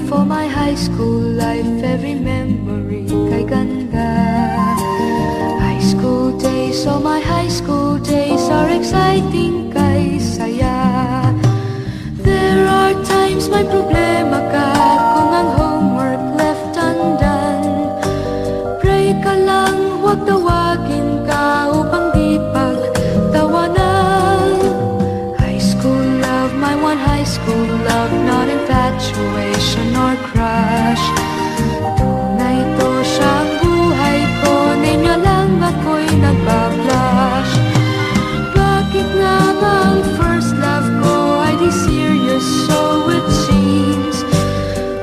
for my high school life, every memory kay ganda. High school days, oh my high school days are exciting kay saya. There are times may problema ka kung ang homework left undone. Pray ka lang, huwag tawagin ka upang di pagtawanan. High school love, my one high school love, not infatuation or crush. Tunay to siyang buhay ko, name niya lang ako'y nagbablush. Bakit nga ba ang first love ko ay di serious, so it seems?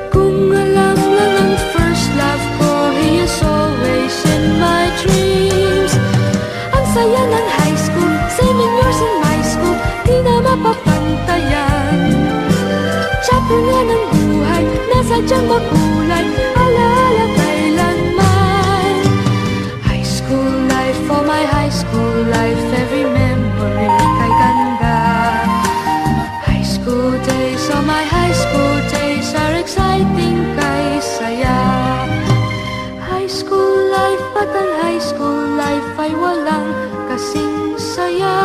Kung alam lang ang first love ko, he is always in my dreams. Ang saya ng high school, 7 years in my school, di na mapapantayan. Chapter nga ng buhay, nasadyang makulay, alaala kailanman. High school life, oh my high school life, every memory kay ganda. High school days, oh my high school days are exciting kay saya. High school life, at ang high school life ay walang kasing saya.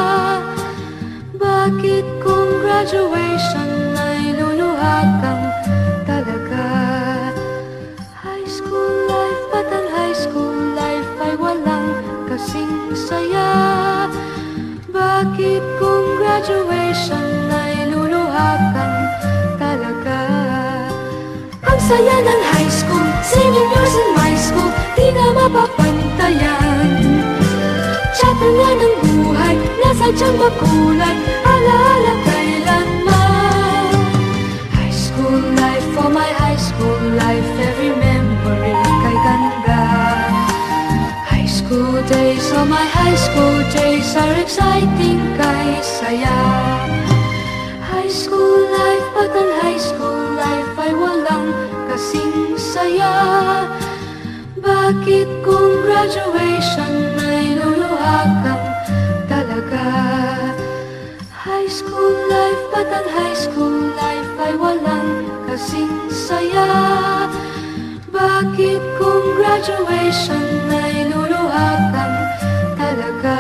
Bakit kung graduation ay luluha kang talaga? High school life, at ang high school life ay walang kasing saya. Bakit kung graduation ay luluha kang talaga? Ang saya ng high school, 7 years in my school, di na mapapantayan. Chapter nga ng buhay, nasadyang makulay, alaala kailanman. High school life, oh my high school life, every memory kay ganda. High school days, oh my high school days are exciting kay saya. High school life, at ang high school life ay walang kasing saya. Bakit kung graduation ay luluha kang talaga? High school life, at ang high school life ay walang kasing saya. Bakit kung graduation ay luluha kang talaga?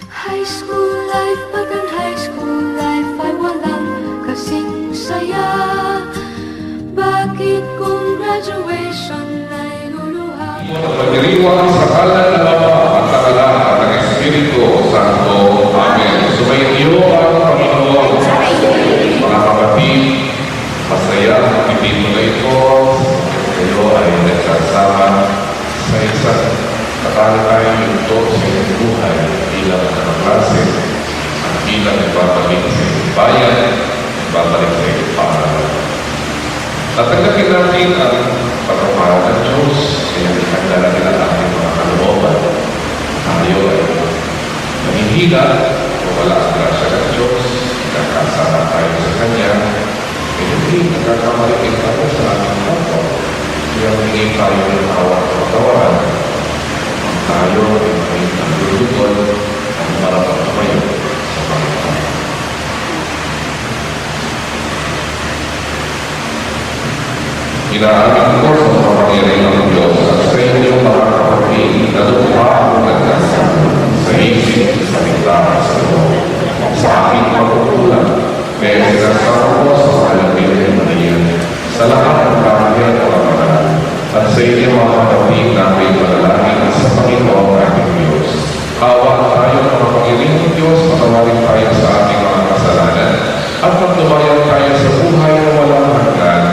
High school life, at ang high school life ay walang kasing saya. Bakit kung graduation ay luluha kang Pagdiriwang sa kalan ng Ama at ng Anak at ng Espiritu Santo. Amen. Sumainyo ang Panginoon. Mga kapatid, masaya ang pipito na ito. Kayo ay nagsasama sa isang katalakay ito sa inyong buhay bilang kanaklase at bilang nagbabalik sa inyong bayan, nagbabalik sa inyong pangalan. Tatanggapin natin ang pagkapahal ng Diyos, kaya ihanda natin ang ating mga kalooban. Tayo ay nanghihila o wala ang grasya ng Diyos, nakasama tayo sa Kanya, kaya hindi nagkakamalikin tayo sa ating kapwa. Kaya hingin tayo ng awat o tawaran. Tayo ay may naglulutol ang marapang tumayo sa Panginoon. Inaamin ko sa kapangyarihan ng Diyos at sa inyong mga kapatid na lukha ang nagkasama sa isip, sa salita, sa loob. Sa aking pagkukulang, kaya sinasama ko sa kalapit na iyan sa lahat ng kahit o kapatid at sa inyong mga kapatid na may panalangin sa Panginoon ating Diyos. Hawa tayo ng kapangyarihan ng Diyos, patawarin tayo sa ating mga kasalanan at magtubayan tayo sa buhay na walang hanggan.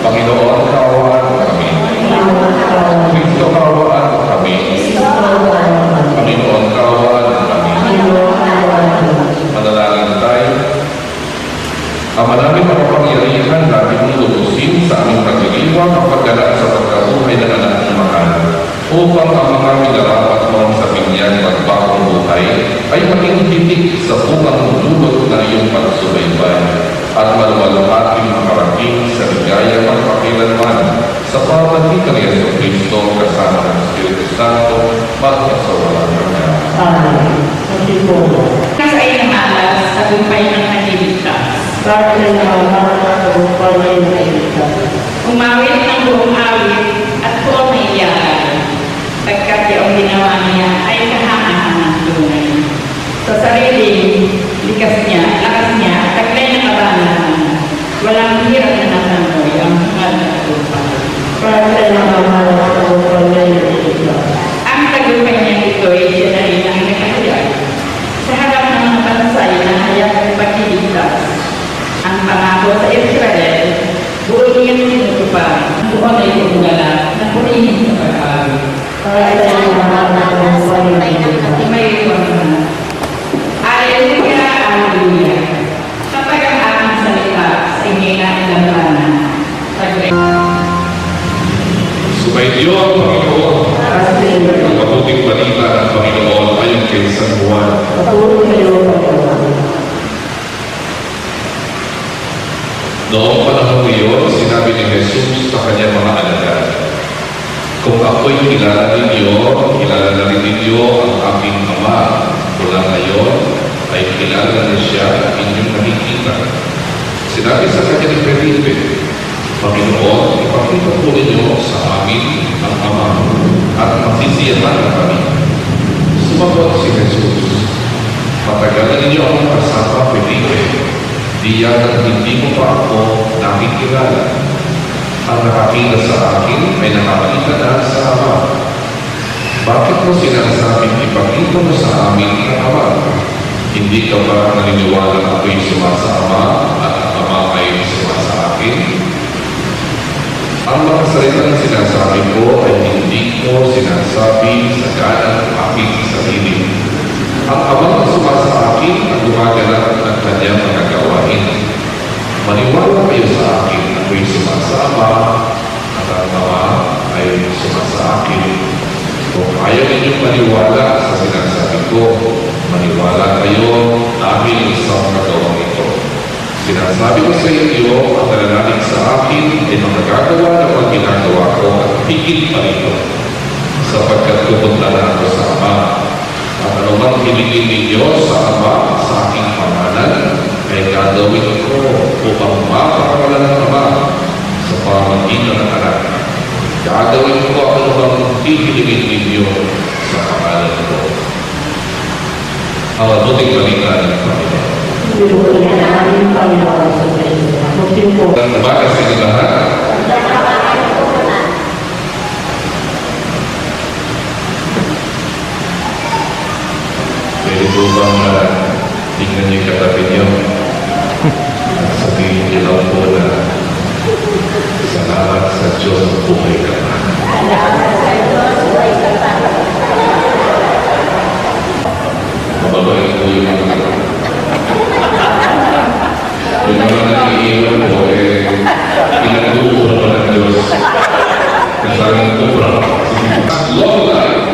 Panginoon, kaawaan mo kami. Kristo, kaawaan mo kami. Panginoon, kaawaan mo kami. Manalangin tayo. Ama namin makapangyarihan, natin mong lubusin sa aming pag-iiwang kapaggalaan sa pagkabuhay ng anak ng mahal, upang ang mga minarapat mo sa pinyang pagbakong buhay ay maging hitik sa bungang dulot na iyong pagsubaybay at maluwalhating makarating sa ligaya magpakilanman sa pamamagitan ni Yesu Cristo kasama ng Espiritu Santo magpasawalang hanggan. Amen. Sa iyo ng alas, tagumpay ng naliligtas. Bakit na namamahala sa bukal na inaita? Umawit ng buong awit at buong naiyakan. Pagkat yung ginawa niya ay kahangahan ng tunay. Sa sariling lakas niya, taglay na kabanahan. Walang hirap na natangoy ang hangal na tagumpay. Bakit na namamahala sa bukal na inaita? Ang tagumpay niya ito ay siya na rin ang nakahayag. Sa harap ng mga bansay na hayag at pagkiligtas, ang pangako sa Israel, buo niyang tinutupad, buo na itong galak na purihin sa pag-awi. Bakit na namamahala sa bukal na inaita? May iwan. Alleluia, Alleluia. Kapag ang aking salita sa inyo na ilambanan, Sumainyo ang Panginoon. Ang mabuting balita ng Panginoon ayon kay San Juan. Patuloy kayo pagkakas. Noong panahon iyon, sinabi ni Jesus sa kanyang mga alagad, "Kung ako'y kilala ninyo, kilala na rin ninyo ang aking Ama. Mula ngayon ay kilala na siya at inyong nakikita." Sinabi sa kanya ni Felipe, "Panginoon, ipakita po ninyo sa amin ang Ama at masisiyahan na kami." Sumagot si Jesus, "Patagalan ninyo ang kasama, Felipe. Di yan hindi mo pa ako nakikilala. Ang nakakita sa akin ay nakakita na sa Ama. Bakit mo sinasabing ipakita mo sa amin ang Ama? Hindi ka ba naniniwala na ako'y sumasa Ama at ang Ama ay sumasa akin?" Ang mga salita na sinasabi ko ay hindi ko sinasabi sa ganang aking sarili. Ang Ama ang sumasa akin at gumaganap ng kanyang mga gawain. Maniwala kayo sa akin na ako'y sumasa Ama at ang Ama ay sumasa akin. Kung ayaw ninyong maniwala sa sinasabi ko, maniwala kayo dahil sa mga gawang ito. Sinasabi ko sa inyo, ang nananalig sa akin ay magagagawa ng mga ginagawa ko at higit pa rito, sapagkat pupunta na ako sa Ama. At anumang hilingin ninyo sa Ama sa aking pangalan, ay gagawin ko upang mapakawalan ng Ama sa pamamagitan ng anak. Gagawin ko ang anumang hihilingin ninyo sa pangalan ko. Ang mabuting balita ng Panginoon. Patuloy na aming Panginoon sa inyo. Magtimpo. Ang umaga sa inyo lahat. Pwede po bang tingnan niyo yung katabi niyo at sabihin niyo lang po na salamat sa Diyos at buhay ka pa. Mababain po yung mga yung mga nag-iiwan po pinagduro pa ng Diyos na sarang kubra. Long life,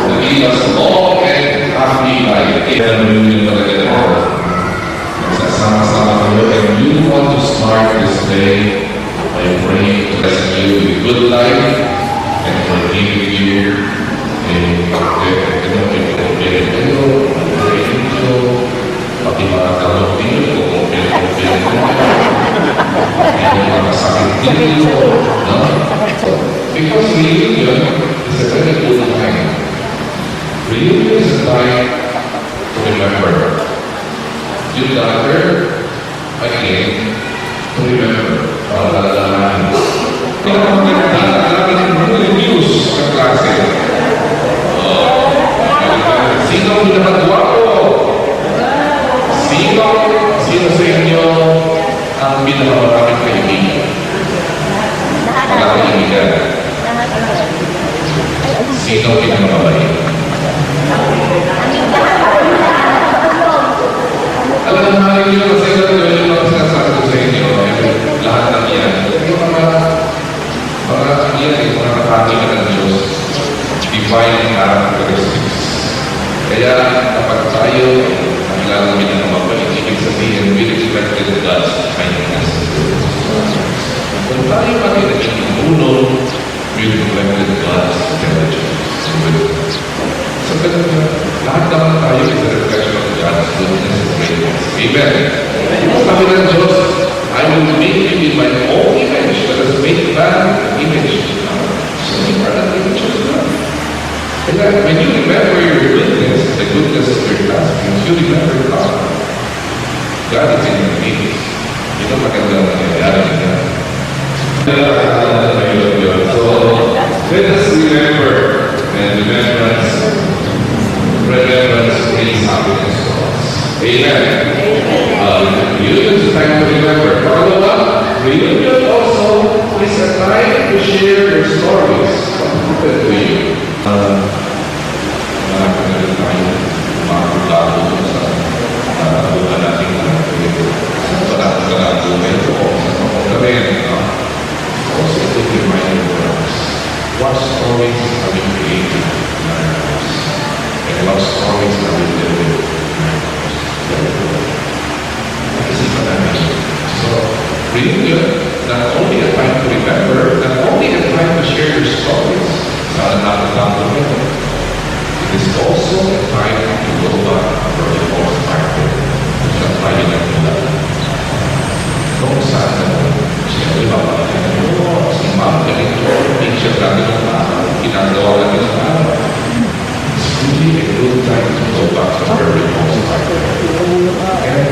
nag-iwas long and happy life. Kaya naman yun talaga na sasama-sama kayo, and you want to start this day by praying to bless you with good life and for giving you pati mga kalot ninyo kung mga sakit ninyo, no? Because reunion is a very good time. Reunion is a time to remember. You gather again to remember. Paalalaman. Pinakamaganda, alam ng news sa klase. Sino ang pinakagwapo? Sino sa inyo ang pinakamaraming kaibigan? Mga kaibigan. Sino ang pinakamabait? Alam naman ninyo kasi yung mga sinasabi ko sa inyo, lahat ng yan. Yung mga mga katangian ng Diyos, divine characteristics. Kaya kapag tayo nakilala namin ng mabalik, ibig sabihin, we expected God's kindness. Kung tayo pati naging tulong, we reflected God's intelligence. Sapagkat lahat naman tayo is a reflection of God. God's goodness and greatness. Amen. Sabi ng Diyos, I will make you in my own image. Let us make man an image. So you are an image of God. And that when you remember your goodness, the goodness of your classmates, you remember God. God is in your midst. Ito magandang nangyayari niya. So, let us remember and remembrance brings happiness to us. Amen. Reunion is a time to remember. Pangalawa, reunion also is a time to share your stories. What happened to you? Marami na rin tayo makakulago sa buwan natin sa parang buhay ito o sa pagkakarin. Also, to remind us what stories have been created in our lives and what stories have been living in our lives. Naisipan namin. So, reunion, not only a time to remember, not only a time to share your stories, sana natin lang ito. It is also a time to go back for the most part kung saan tayo nagmula. Kung saan siyempre babalik mo, si Ma'am, ganito, hindi siya dati ng ginagawa natin sa araw. It's really a good time to go back to where we most part. And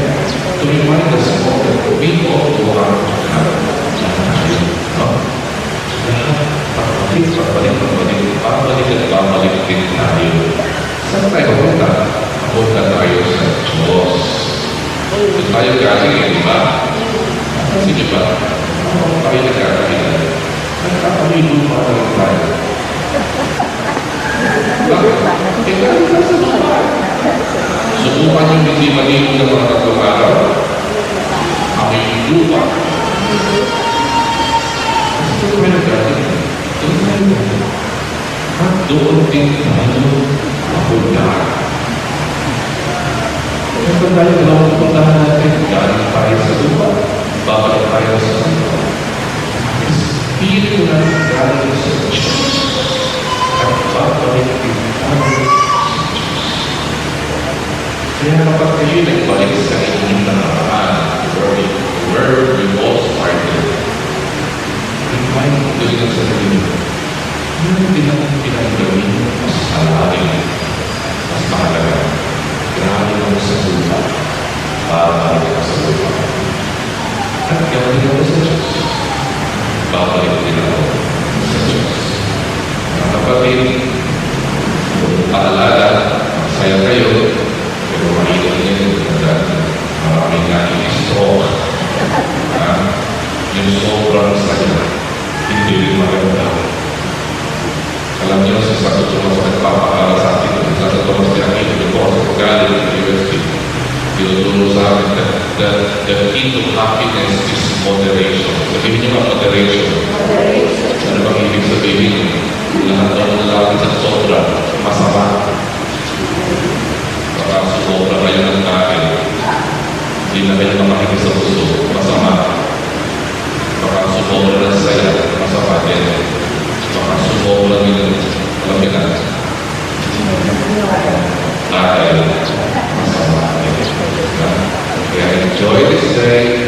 to remind us all that we all go out to have Babalik din tayo. Saan tayo pupunta? Pupunta tayo sa Diyos. Kung tayo galing, di ba? Sige ba? Tayo nagkakahilan. Nagkakahilo pa rin tayo. Bakit? Galing ka sa lupa. Subukan yung hindi maligo ng mga tatlong araw. Ako yung lupa. Ito kami nagkakahilan. At doon din tayo mapuntahan. Kung tayo napuntahan natin, galing tayo sa lupa, babalik tayo sa lupa. Espiritu na galing sa Diyos at babalik din tayo sa Diyos. Kaya kapag kayo nagbalik sa inyong nakaraan, where we all started, remind mo din sa sarili. Yung pinag-gawin mas malalim, mas mahalaga. Grabe mo sa lupa, babalik ka sa lupa. At gawin ako sa Diyos, babalik din ako sa Diyos. Mga kapatid, paalala, masaya kayo, pero mahirap niyo maraming natin stroke. Yung sobrang saya, hindi rin maganda. Alam niyo, sa Santo Tomas nagpapakala sa atin, sa Santo Tomas de Aquino, before sa pag-aaral ng university, tinuturo sa atin that the key to happiness is moderation. Sabihin niyo ba moderation? Ano bang ibig sabihin? Lahat daw na natin sa sobra, masama. Baka sobra kayo ng kain. Hindi na kayo makakinig sa puso, masama. Baka sobra ng saya, masama din. Baka sumobra nila alam nila dahil masama. Kaya enjoy this day.